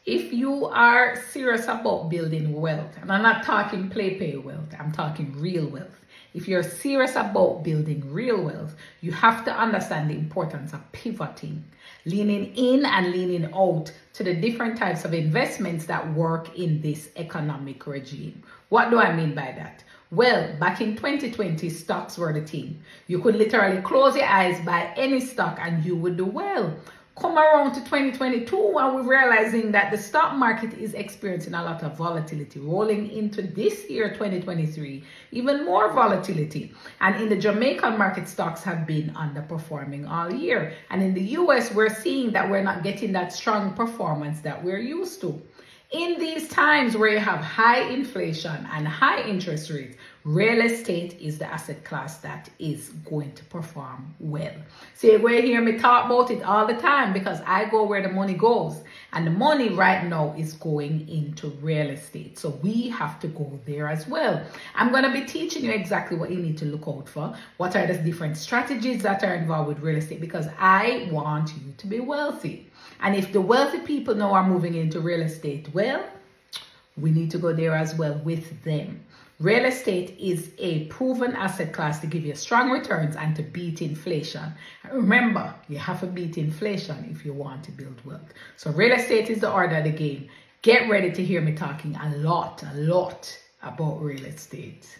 If you are serious about building wealth, and I'm not talking play wealth, I'm talking real wealth. If you're serious about building real wealth, you have to understand the importance of pivoting, leaning in and leaning out to the different types of investments that work in this economic regime. What do I mean by that? Well, back in 2020, stocks were the thing. You could literally close your eyes, buy any stock, and you would do well. Come around to 2022 and we're realizing that the stock market is experiencing a lot of volatility. Rolling into this year, 2023, even more volatility. And in the Jamaican market, stocks have been underperforming all year. And in the US, we're seeing that we're not getting that strong performance that we're used to. In these times where you have high inflation and high interest rates, real estate is the asset class that is going to perform well. So you're going to hear me talk about it all the time because I go where the money goes. And the money right now is going into real estate. So we have to go there as well. I'm going to be teaching you exactly what you need to look out for. What are the different strategies that are involved with real estate? Because I want you to be wealthy. And if the wealthy people now are moving into real estate, well, we need to go there as well with them. Real estate is a proven asset class to give you strong returns and to beat inflation. And remember, you have to beat inflation if you want to build wealth. So real estate is the order of the game. Get ready to hear me talking a lot about real estate.